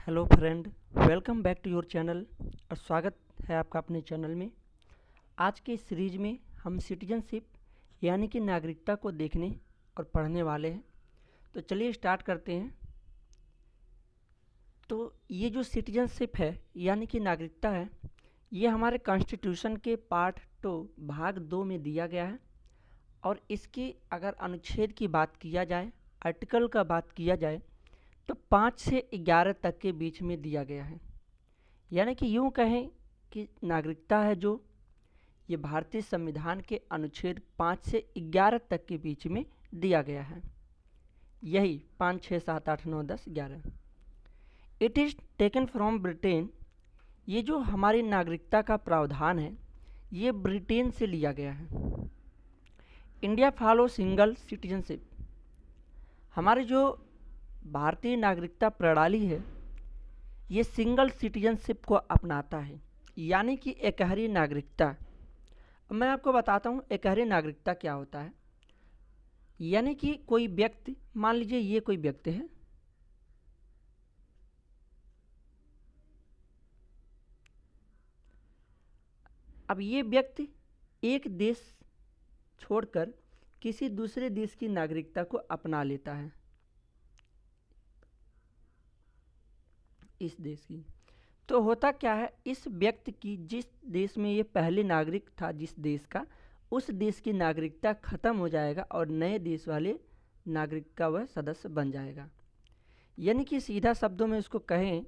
Hello friend, welcome back to your channel और स्वागत है आपका अपने चैनल में। आज के इस सीरीज में हम सिटीजनशिप यानी कि नागरिकता को देखने और पढ़ने वाले हैं। तो चलिए स्टार्ट करते हैं। तो ये जो सिटीजनशिप है यानी कि नागरिकता है, ये हमारे कॉन्स्टिट्यूशन के पार्ट 2 भाग 2 में दिया गया है। और इसकी अगर अनुच्छेद की बात किया जाए, आर्टिकल का बात किया जाए, तो 5 से 11 तक के बीच में दिया गया है। यानी कि यूँ कहें कि नागरिकता है जो ये भारतीय संविधान के अनुच्छेद 5 से 11 तक के बीच में दिया गया है। यही 5, 6, 7, 8, 9, 10, 11। It is taken from Britain. ये जो हमारी नागरिकता का प्रावधान है ये ब्रिटेन से लिया गया है। India follow single citizenship. हमारी जो भारतीय नागरिकता प्रणाली है ये सिंगल सिटीजनशिप को अपनाता है, यानी कि एकहरी नागरिकता। अब मैं आपको बताता हूँ एकहरी नागरिकता क्या होता है। यानी कि कोई व्यक्ति, मान लीजिए ये कोई व्यक्ति है, अब ये व्यक्ति एक देश छोड़कर किसी दूसरे देश की नागरिकता को अपना लेता है, इस देश की। तो होता क्या है, इस व्यक्ति की जिस देश में ये पहले नागरिक था जिस देश का, उस देश की नागरिकता खत्म हो जाएगा और नए देश वाले नागरिक का वह सदस्य बन जाएगा। यानी कि सीधा शब्दों में इसको कहें,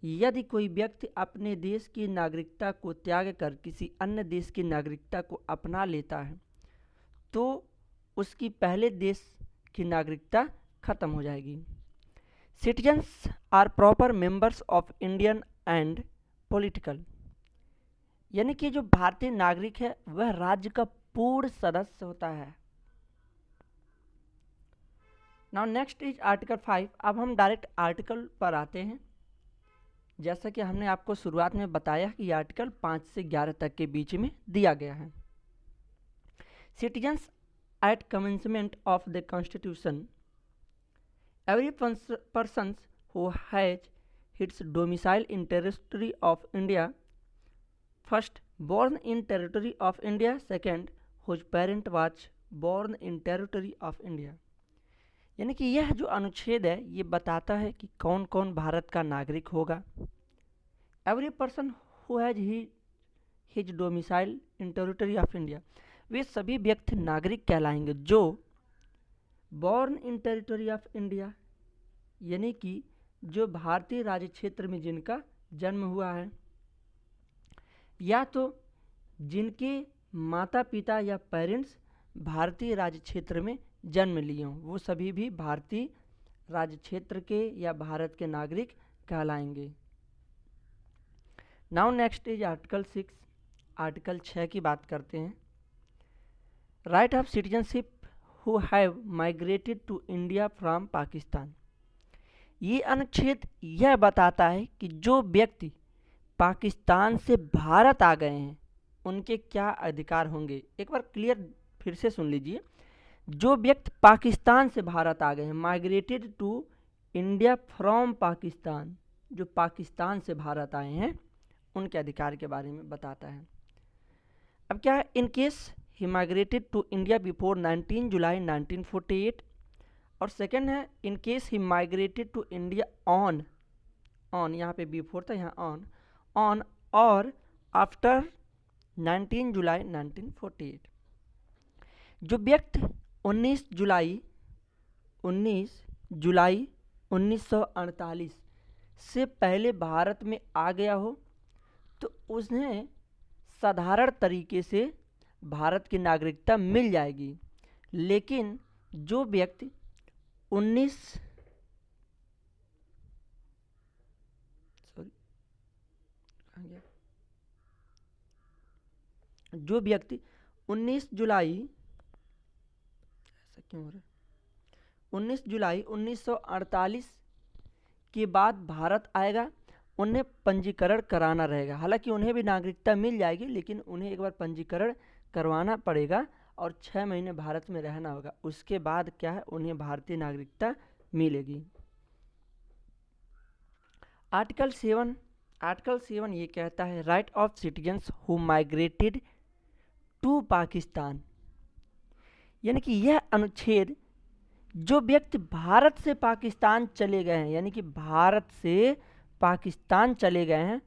यदि कोई व्यक्ति अपने देश की नागरिकता को त्याग कर किसी अन्य देश की नागरिकता को अपना लेता है तो उसकी पहले देश की नागरिकता खत्म हो जाएगी। Citizens are proper members of Indian and political. यानी कि जो भारतीय नागरिक है वह राज्य का पूर्ण सदस्य होता है। Now next is article 5। अब हम डायरेक्ट आर्टिकल पर आते हैं। जैसा कि हमने आपको शुरुआत में बताया कि आर्टिकल 5 से 11 तक के बीच में दिया गया है। Citizens at commencement of the constitution, every person who has its domicile in territory of India, first born in territory of India, second whose parent was born in territory of India। यानी कि यह जो अनुच्छेद है ये बताता है कि कौन कौन भारत का नागरिक होगा। Every person who has his domicile in territory of India, वे सभी व्यक्ति नागरिक कहलाएंगे जो born in territory of India, यानी कि जो भारतीय राज्य क्षेत्र में जिनका जन्म हुआ है, या तो जिनके माता पिता या पेरेंट्स भारतीय राज्य क्षेत्र में जन्म लिए हों, वो सभी भी भारतीय राज्य क्षेत्र के या भारत के नागरिक कहलाएंगे। Now next is article 6। Article 6 की बात करते हैं। Right of citizenship who have migrated to India from Pakistan. ये अनुच्छेद यह बताता है कि जो व्यक्ति पाकिस्तान से भारत आ गए हैं उनके क्या अधिकार होंगे। एक बार क्लियर फिर से सुन लीजिए। जो व्यक्ति पाकिस्तान से भारत आ गए हैं, migrated to India from Pakistan, जो पाकिस्तान से भारत आए हैं उनके अधिकार के बारे में बताता है। अब क्या है, in case he migrated to India before 19 July 1948, और सेकेंड है in case he migrated to India on यहाँ पे बिफोर था, यहाँ ऑन और आफ्टर 19 जुलाई 1948। जो व्यक्ति 19 जुलाई 1948 से पहले भारत में आ गया हो तो उन्हें साधारण तरीके से भारत की नागरिकता मिल जाएगी। लेकिन जो व्यक्ति 19 जुलाई, ऐसा क्यों हो रहा है, 19 जुलाई 1948 के बाद भारत आएगा, उन्हें पंजीकरण कराना रहेगा। हालांकि उन्हें भी नागरिकता मिल जाएगी लेकिन उन्हें एक बार पंजीकरण करवाना पड़ेगा और 6 महीने भारत में रहना होगा। उसके बाद क्या है, उन्हें भारतीय नागरिकता मिलेगी। आर्टिकल 7 ये कहता है right of citizens who migrated to Pakistan, यानी कि यह अनुच्छेद जो व्यक्ति भारत से पाकिस्तान चले गए हैं, यानी कि भारत से पाकिस्तान चले गए हैं,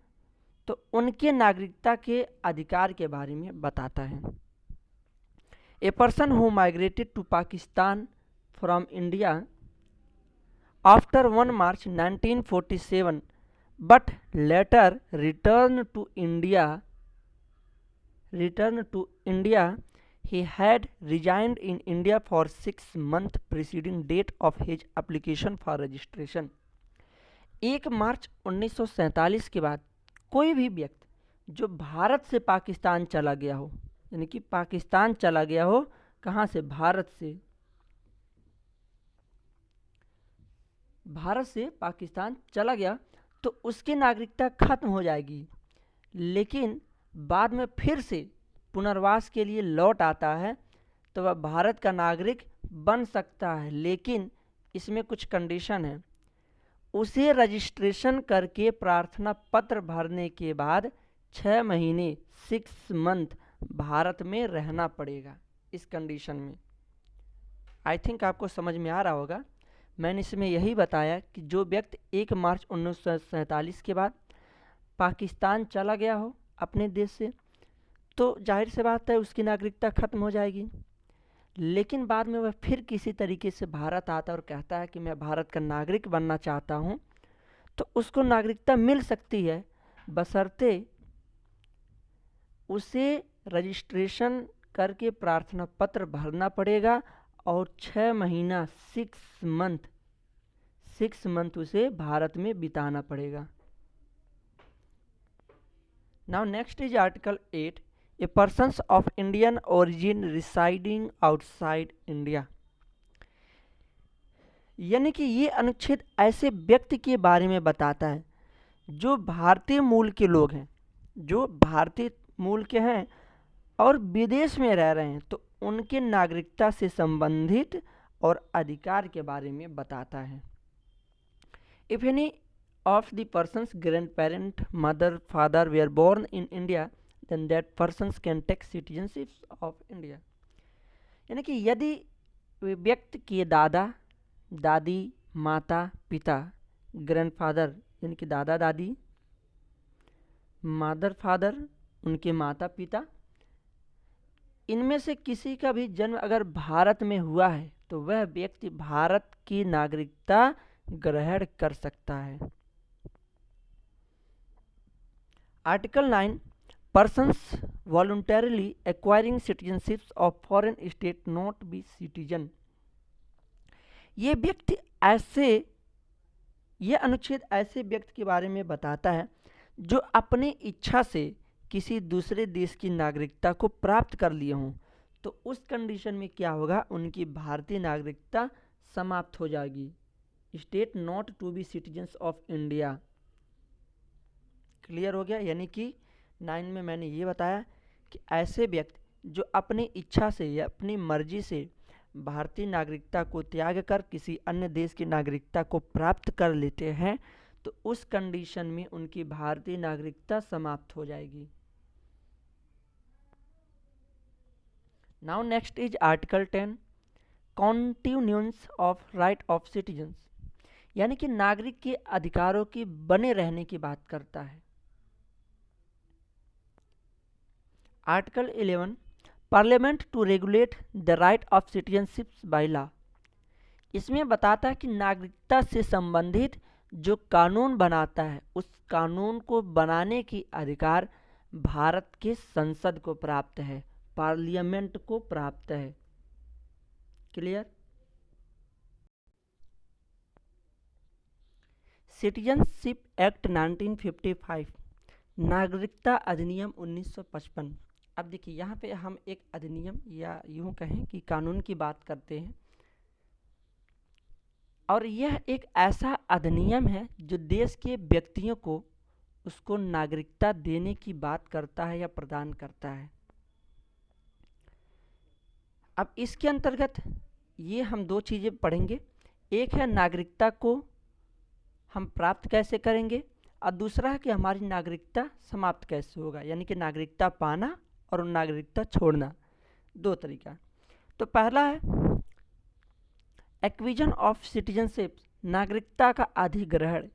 तो उनके नागरिकता के अधिकार के बारे में बताता है। A person who migrated to Pakistan from India after 1 March 1947 but later returned to India, he had resigned in India for 6 months preceding date of his application for registration। 1 मार्च 1947 के बाद कोई भी व्यक्ति जो भारत से पाकिस्तान चला गया हो, यानी कि पाकिस्तान चला गया हो, कहाँ से? भारत से पाकिस्तान चला गया, तो उसकी नागरिकता खत्म हो जाएगी, लेकिन बाद में फिर से पुनर्वास के लिए लौट आता है तो वह भारत का नागरिक बन सकता है, लेकिन इसमें कुछ कंडीशन है। उसे रजिस्ट्रेशन करके प्रार्थना पत्र भरने के बाद 6 महीने 6 मंथ भारत में रहना पड़ेगा। इस कंडीशन में आई थिंक आपको समझ में आ रहा होगा। मैंने इसमें यही बताया कि जो व्यक्ति 1 मार्च 1947 के बाद पाकिस्तान चला गया हो अपने देश से, तो जाहिर सी बात है उसकी नागरिकता खत्म हो जाएगी, लेकिन बाद में वह फिर किसी तरीके से भारत आता है और कहता है कि मैं भारत का नागरिक बनना चाहता हूँ, तो उसको नागरिकता मिल सकती है, बशर्ते उसे रजिस्ट्रेशन करके प्रार्थना पत्र भरना पड़ेगा और 6 महीना 6 मंथ उसे भारत में बिताना पड़ेगा। Now next is article 8, A persons of Indian origin residing outside India, यानी कि ये अनुच्छेद ऐसे व्यक्ति के बारे में बताता है जो भारतीय मूल के लोग हैं, जो भारतीय मूल के हैं और विदेश में रह रहे हैं, तो उनके नागरिकता से संबंधित और अधिकार के बारे में बताता है। If any of the person's grandparent, mother, father were born in India, then that persons can take citizenship of India, यानी कि यदि व्यक्ति के दादा दादी, माता पिता, ग्रैंडफादर यानी कि दादा दादी, मदर फादर उनके माता पिता, इनमें से किसी का भी जन्म अगर भारत में हुआ है तो वह व्यक्ति भारत की नागरिकता ग्रहण कर सकता है। Article 9, persons voluntarily acquiring citizenships of foreign state not be citizen, ये व्यक्ति ये अनुच्छेद ऐसे व्यक्ति के बारे में बताता है जो अपनी इच्छा से किसी दूसरे देश की नागरिकता को प्राप्त कर लिए हों, तो उस कंडीशन में क्या होगा, उनकी भारतीय नागरिकता समाप्त हो जाएगी। State not to be citizens of India, clear हो गया। यानी कि 9 में मैंने ये बताया कि ऐसे व्यक्ति जो अपनी इच्छा से या अपनी मर्जी से भारतीय नागरिकता को त्याग कर किसी अन्य देश की नागरिकता को प्राप्त कर लेते हैं, तो उस कंडीशन में उनकी भारतीय नागरिकता समाप्त हो जाएगी। Now next is article 10, continuance of right of citizens, यानी कि नागरिक के अधिकारों की बने रहने की बात करता है। Article 11, parliament to regulate the right of citizenship by law, इसमें बताता है कि नागरिकता से संबंधित जो कानून बनाता है उस कानून को बनाने की अधिकार भारत के संसद को प्राप्त है, पार्लियामेंट को प्राप्त है। क्लियर। सिटीजनशिप एक्ट 1955, नागरिकता अधिनियम 1955। अब देखिए यहाँ पे हम एक अधिनियम या यूँ कहें कि कानून की बात करते हैं, और यह एक ऐसा अधिनियम है जो देश के व्यक्तियों को उसको नागरिकता देने की बात करता है या प्रदान करता है। अब इसके अंतर्गत ये हम दो चीज़ें पढ़ेंगे, एक है नागरिकता को हम प्राप्त कैसे करेंगे और दूसरा है कि हमारी नागरिकता समाप्त कैसे होगा, यानी कि नागरिकता पाना और नागरिकता छोड़ना, दो तरीका। तो पहला है एक्विजन ऑफ सिटीजनशिप, नागरिकता का अधिग्रहण।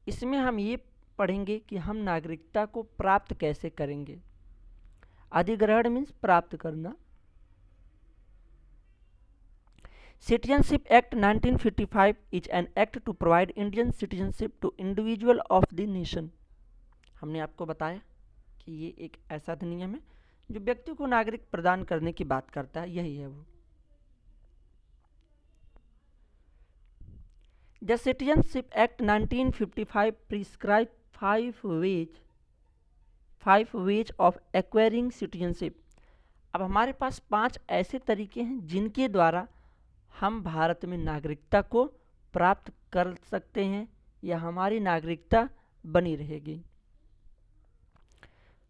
इसमें हम ये पढ़ेंगे कि हम नागरिकता को प्राप्त कैसे करेंगे। अधिग्रहण मीन्स प्राप्त करना। Citizenship Act 1955 is an act to provide Indian citizenship to individual of the nation। हमने आपको बताया कि ये एक ऐसा अधिनियम है जो व्यक्ति को नागरिक प्रदान करने की बात करता है, यही है वो। The Citizenship Act 1955 prescribes five ways of acquiring citizenship। अब हमारे पास 5 ऐसे तरीके हैं जिनके द्वारा हम भारत में नागरिकता को प्राप्त कर सकते हैं या हमारी नागरिकता बनी रहेगी।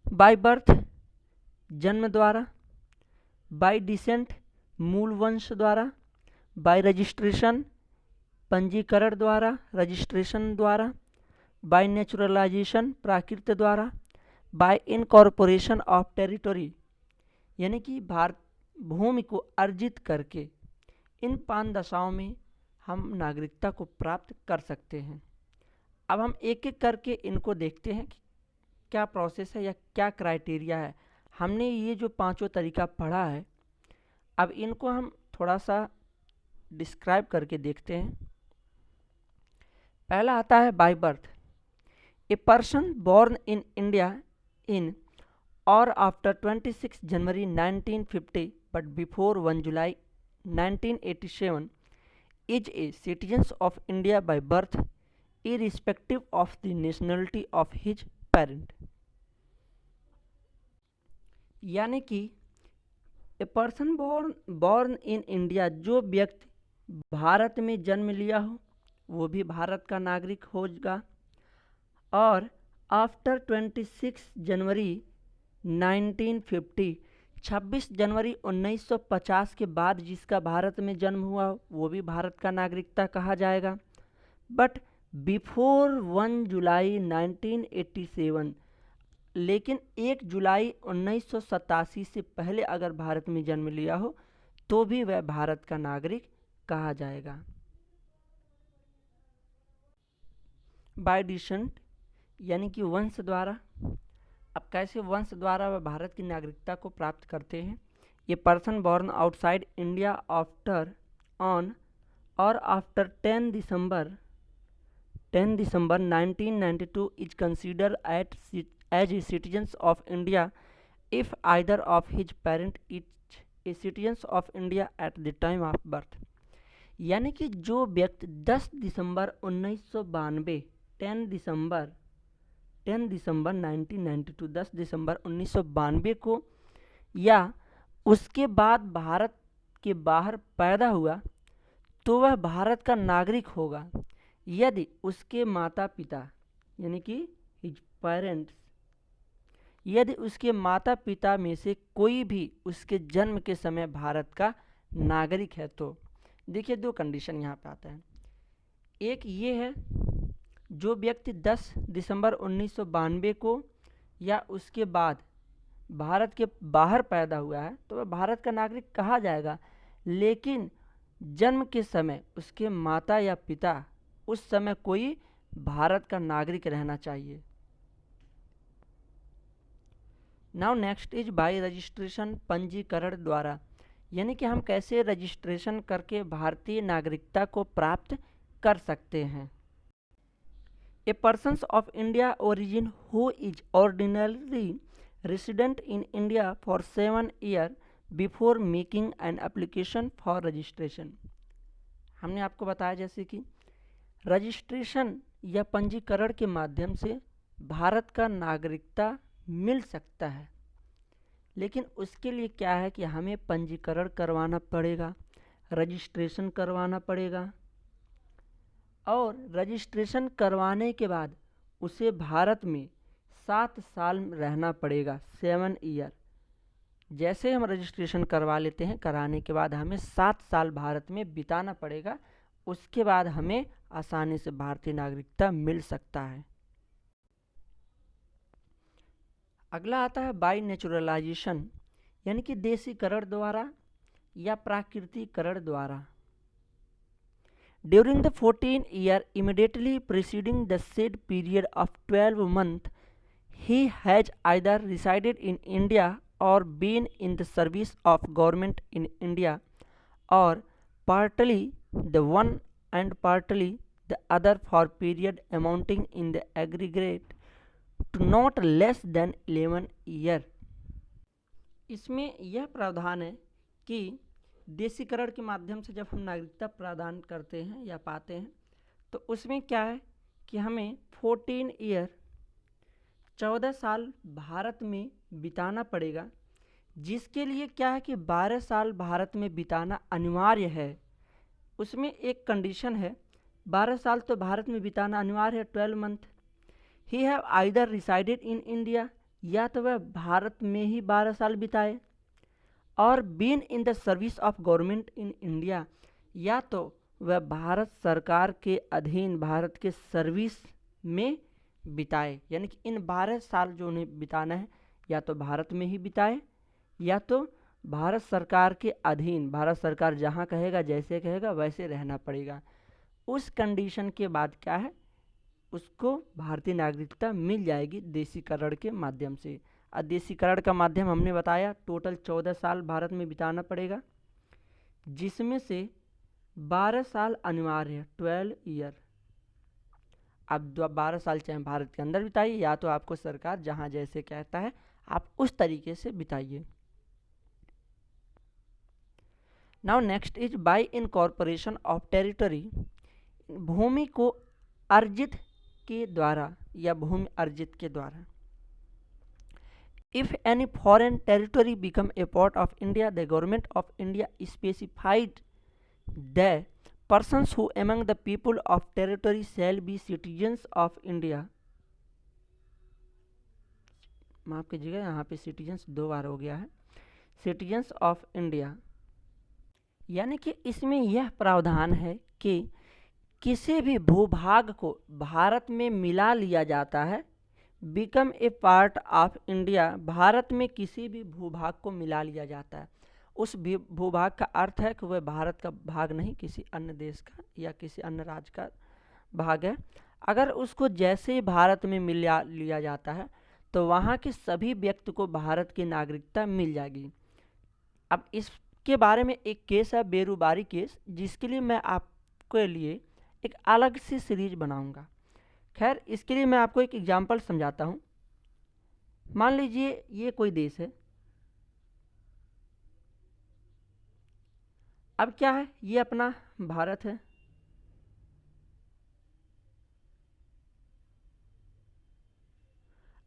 बाय बर्थ, जन्म द्वारा, बाय डिसेंट, मूल वंश द्वारा, बाय रजिस्ट्रेशन, पंजीकरण द्वारा, रजिस्ट्रेशन द्वारा, बाय नेचुरलाइजेशन, प्राकृत द्वारा, बाय इनकॉर्पोरेशन ऑफ टेरिटोरी, यानी कि भारत भूमि को अर्जित करके। इन 5 दशाओं में हम नागरिकता को प्राप्त कर सकते हैं। अब हम एक एक करके इनको देखते हैं कि क्या प्रोसेस है या क्या क्राइटेरिया है। हमने ये जो 5 तरीका पढ़ा है, अब इनको हम थोड़ा सा डिस्क्राइब करके देखते हैं। पहला आता है by birth. A person born in India in और after 26 January 1950 but before 1 July 1987 is a citizen of India by birth irrespective of the nationality of his parent। यानी कि ए पर्सन बॉर्न इन इंडिया, जो व्यक्ति भारत में जन्म लिया हो वो भी भारत का नागरिक होगा, और आफ्टर 26 जनवरी 1950 26 जनवरी 1950 के बाद जिसका भारत में जन्म हुआ वो भी भारत का नागरिकता कहा जाएगा। बट बिफोर 1 जुलाई 1987, लेकिन 1 जुलाई 1987 से पहले अगर भारत में जन्म लिया हो तो भी वह भारत का नागरिक कहा जाएगा। बाय डिसेंट, यानी कि वंश द्वारा। अब कैसे वंश द्वारा वह भारत की नागरिकता को प्राप्त करते हैं। ये person born outside India after on और after 10 December 1992 is consider as a citizen of India if either of his parent is a citizen of India at the time of birth. यानी कि जो व्यक्ति 10 दिसंबर 1992 10 दिसंबर 1992 10 दिसंबर 1992 को या उसके बाद भारत के बाहर पैदा हुआ तो वह भारत का नागरिक होगा यदि उसके माता पिता, यानी कि हिज पेरेंट्स, यदि उसके माता पिता में से कोई भी उसके जन्म के समय भारत का नागरिक है। तो देखिए 2 कंडीशन यहाँ पे आता है। एक ये है, जो व्यक्ति 10 दिसंबर 1992 को या उसके बाद भारत के बाहर पैदा हुआ है तो वह भारत का नागरिक कहा जाएगा, लेकिन जन्म के समय उसके माता या पिता उस समय कोई भारत का नागरिक रहना चाहिए। Now next is bye registration, पंजीकरण द्वारा। यानी कि हम कैसे रजिस्ट्रेशन करके भारतीय नागरिकता को प्राप्त कर सकते हैं। A person of India origin who is ordinary resident in India for 7 year before making an application for registration. हमने आपको बताया जैसे कि रजिस्ट्रेशन या पंजीकरण के माध्यम से भारत का नागरिकता मिल सकता है, लेकिन उसके लिए क्या है कि हमें पंजीकरण करवाना पड़ेगा, रजिस्ट्रेशन करवाना पड़ेगा, और रजिस्ट्रेशन करवाने के बाद उसे भारत में 7 साल रहना पड़ेगा, 7 ईयर। जैसे हम रजिस्ट्रेशन करवा लेते हैं, कराने के बाद हमें 7 साल भारत में बिताना पड़ेगा, उसके बाद हमें आसानी से भारतीय नागरिकता मिल सकता है। अगला आता है बाई नेचुरलाइजेशन, यानी कि देशीकरण द्वारा या प्राकृतिकरण द्वारा। During the 14 year immediately preceding the said period of 12 months, he has either resided in India or been in the service of government in India, or partly the one and partly the other for period amounting in the aggregate to not less than 11 year। इसमें यह प्रावधान है कि देशीकरण के माध्यम से जब हम नागरिकता प्रदान करते हैं या पाते हैं तो उसमें क्या है कि हमें 14 ईयर 14 साल भारत में बिताना पड़ेगा, जिसके लिए क्या है कि 12 साल भारत में बिताना अनिवार्य है। उसमें एक कंडीशन है, 12 साल तो भारत में बिताना अनिवार्य है, 12 month. He have either resided in India, या तो वह भारत में ही 12 साल बिताए, और been in the service of government in India, या तो वह भारत सरकार के अधीन भारत के सर्विस में बिताए। यानी कि इन 12 साल जो उन्हें बिताना है या तो भारत में ही बिताए या तो भारत सरकार के अधीन, भारत सरकार जहाँ कहेगा जैसे कहेगा वैसे रहना पड़ेगा। उस कंडीशन के बाद क्या है, उसको भारतीय नागरिकता मिल जाएगी देशीकरण के माध्यम से। देशीकरण का माध्यम हमने बताया टोटल 14 साल भारत में बिताना पड़ेगा, जिसमें से 12 साल अनिवार्य है, 12 ईयर। अब 12 साल चाहे भारत के अंदर बिताइए या तो आपको सरकार जहाँ जैसे कहता है आप उस तरीके से बिताइए। Now next is by incorporation of territory, भूमि को अर्जित के द्वारा या भूमि अर्जित के द्वारा। If any foreign territory become a part of India, the government of India specified the persons who among the people of territory shall be citizens of India। माफ कीजिएगा, यहाँ पे सिटीजन्स 2 बार हो गया है, सिटीजन्स ऑफ इंडिया। यानी कि इसमें यह प्रावधान है कि किसी भी भूभाग को भारत में मिला लिया जाता है, become a part of India, Bharat में किसी भी भूभाग को मिला लिया जाता है। उस भूभाग का अर्थ है कि वह भारत का भाग नहीं, किसी अन्य देश का या किसी अन्य राज्य का भाग है। अगर उसको जैसे ही भारत में मिला लिया जाता है तो वहाँ के सभी व्यक्ति को भारत की नागरिकता मिल जाएगी। अब इसके बारे में एक केस है, बेरुबारी केस, जिसके लिए मैं आपके लिए एक अलग सी सीरीज बनाऊंगा। खैर, इसके लिए मैं आपको एक एग्जाम्पल समझाता हूँ। मान लीजिए ये कोई देश है, अब क्या है, ये अपना भारत है।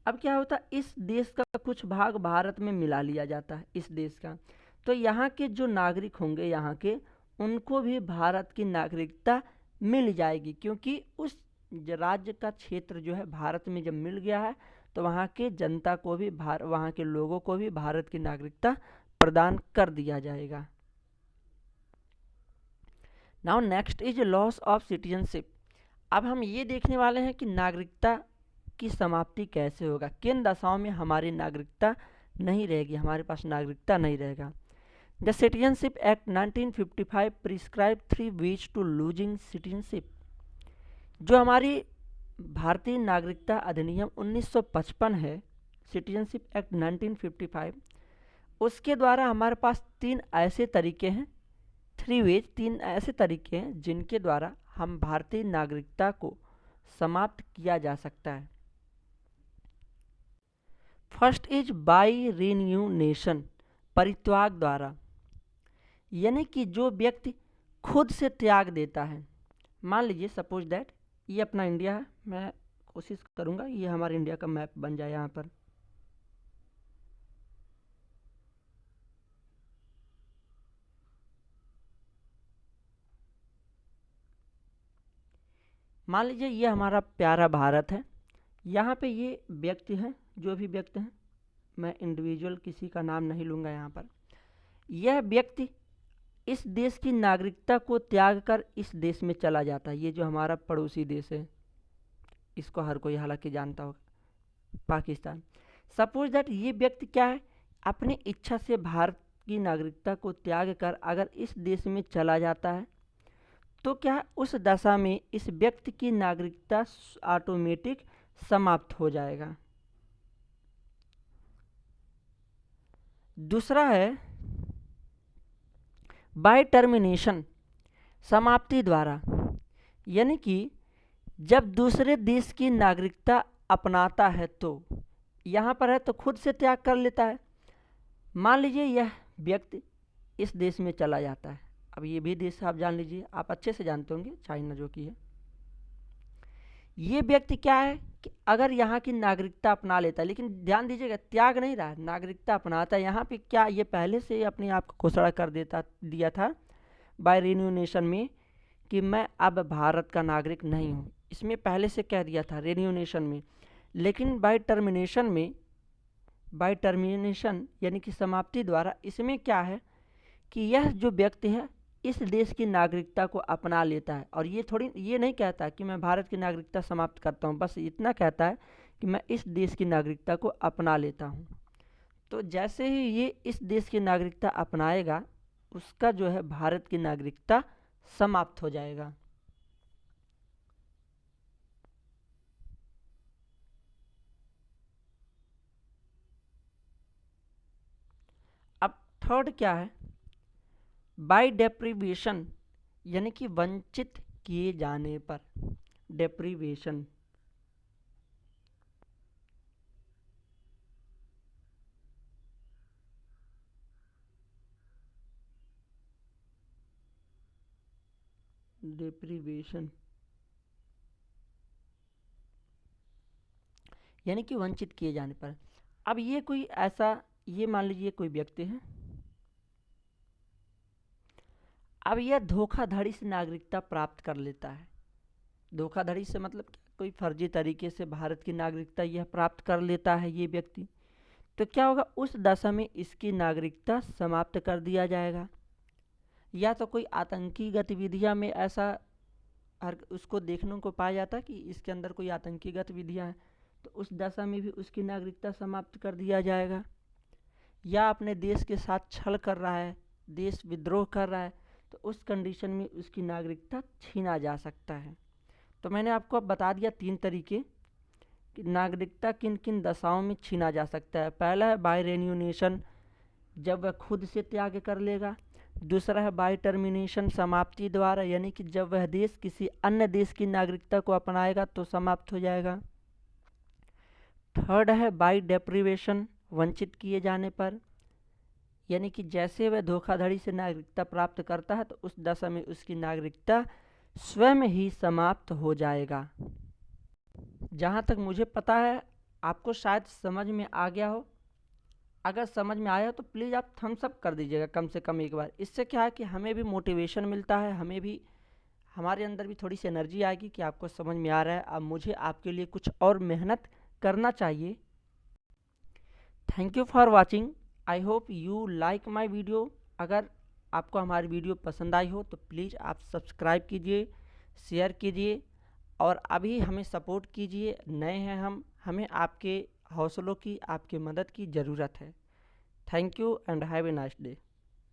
अब क्या होता है, इस देश का कुछ भाग भारत में मिला लिया जाता है इस देश का, तो यहाँ के जो नागरिक होंगे यहाँ के, उनको भी भारत की नागरिकता मिल जाएगी, क्योंकि उस राज्य का क्षेत्र जो है भारत में जब मिल गया है तो वहाँ के जनता को भी वहाँ के लोगों को भी भारत की नागरिकता प्रदान कर दिया जाएगा। Now next is loss of citizenship. अब हम ये देखने वाले हैं कि नागरिकता की समाप्ति कैसे होगा, किन दशाओं में हमारी नागरिकता नहीं रहेगी, हमारे पास नागरिकता नहीं रहेगा। The citizenship act 1955 prescribe 3 ways to losing citizenship. जो हमारी भारतीय नागरिकता अधिनियम 1955 है, सिटीजनशिप एक्ट 1955, उसके द्वारा हमारे पास 3 ऐसे तरीके हैं, 3 वेज, 3 ऐसे तरीके हैं जिनके द्वारा हम भारतीय नागरिकता को समाप्त किया जा सकता है। फर्स्ट इज बाय रिन्यूनेशन, परित्याग द्वारा, यानी कि जो व्यक्ति खुद से त्याग देता है। मान लीजिए सपोज दैट ये अपना इंडिया है, मैं कोशिश करूंगा ये हमारे इंडिया का मैप बन जाए यहाँ पर। मान लीजिए ये हमारा प्यारा भारत है, यहाँ पे ये व्यक्ति हैं, जो भी व्यक्ति हैं, मैं इंडिविजुअल किसी का नाम नहीं लूँगा यहाँ पर। यह व्यक्ति इस देश की नागरिकता को त्याग कर इस देश में चला जाता है। ये जो हमारा पड़ोसी देश है, इसको हर कोई हालांकि जानता होगा, पाकिस्तान। सपोज दैट ये व्यक्ति क्या है, अपनी इच्छा से भारत की नागरिकता को त्याग कर अगर इस देश में चला जाता है तो क्या उस दशा में इस व्यक्ति की नागरिकता ऑटोमेटिक समाप्त हो जाएगा। दूसरा है बाय टर्मिनेशन, समाप्ति द्वारा, यानी कि जब दूसरे देश की नागरिकता अपनाता है तो यहाँ पर है तो खुद से त्याग कर लेता है। मान लीजिए यह व्यक्ति इस देश में चला जाता है, अब ये भी देश आप जान लीजिए, आप अच्छे से जानते होंगे, चाइना जो कि है। ये व्यक्ति क्या है कि अगर यहाँ की नागरिकता अपना लेता है, लेकिन ध्यान दीजिएगा त्याग नहीं रहा, नागरिकता अपनाता है। यहाँ पे क्या ये पहले से अपने आप को घोषणा कर दिया था बाय रिन्यूनेशन में कि मैं अब भारत का नागरिक नहीं हूँ, इसमें पहले से कह दिया था रिन्यूनेशन में। लेकिन बाय टर्मिनेशन यानी कि समाप्ति द्वारा, इसमें क्या है कि यह जो व्यक्ति है इस देश की नागरिकता को अपना लेता है, और ये नहीं कहता कि मैं भारत की नागरिकता समाप्त करता हूँ, बस इतना कहता है कि मैं इस देश की नागरिकता को अपना लेता हूँ। तो जैसे ही ये इस देश की नागरिकता अपनाएगा, उसका जो है भारत की नागरिकता समाप्त हो जाएगा। अब थर्ड क्या है, बाय डेप्रीवेशन, यानी कि वंचित किए जाने पर। डेप्रीवेशन, डेप्रीवेशन यानी कि वंचित किए जाने पर। अब ये कोई ऐसा, ये मान लीजिए कोई व्यक्ति है, अब यह धोखाधड़ी से नागरिकता प्राप्त कर लेता है। धोखाधड़ी से मतलब कोई फर्जी तरीके से भारत की नागरिकता यह प्राप्त कर लेता है ये व्यक्ति, तो क्या होगा, उस दशा में इसकी नागरिकता समाप्त कर दिया जाएगा। या तो कोई आतंकी गतिविधियां में ऐसा हर उसको देखने को पाया जाता कि इसके अंदर कोई आतंकी गतिविधियां हैं, तो उस दशा में भी उसकी नागरिकता समाप्त कर दिया जाएगा। या अपने देश के साथ छल कर रहा है, देश विद्रोह कर रहा है, तो उस कंडीशन में उसकी नागरिकता छीना जा सकता है। तो मैंने आपको अब बता दिया 3 तरीके कि नागरिकता किन किन दशाओं में छीना जा सकता है। पहला है बाय रेन्यूनेशन, जब वह खुद से त्याग कर लेगा। दूसरा है बाय टर्मिनेशन, समाप्ति द्वारा, यानी कि जब वह देश किसी अन्य देश की नागरिकता को अपनाएगा तो समाप्त हो जाएगा। थर्ड है बाय डेप्रीवेशन, वंचित किए जाने पर, यानी कि जैसे वह धोखाधड़ी से नागरिकता प्राप्त करता है तो उस दशा में उसकी नागरिकता स्वयं ही समाप्त हो जाएगा। जहाँ तक मुझे पता है आपको शायद समझ में आ गया हो। अगर समझ में आया तो प्लीज़ आप थम्स अप कर दीजिएगा कम से कम एक बार। इससे क्या है कि हमें भी मोटिवेशन मिलता है, हमें भी, हमारे अंदर भी थोड़ी सी एनर्जी आएगी कि आपको समझ में आ रहा है। अब मुझे आपके लिए कुछ और मेहनत करना चाहिए। Thank you for watching, I hope you like my video. अगर आपको हमारी वीडियो पसंद आई हो तो प्लीज़ आप सब्सक्राइब कीजिए, शेयर कीजिए और अभी हमें सपोर्ट कीजिए। नए हैं हम, हमें आपके हौसलों की, आपके मदद की ज़रूरत है। Thank you and have a nice day.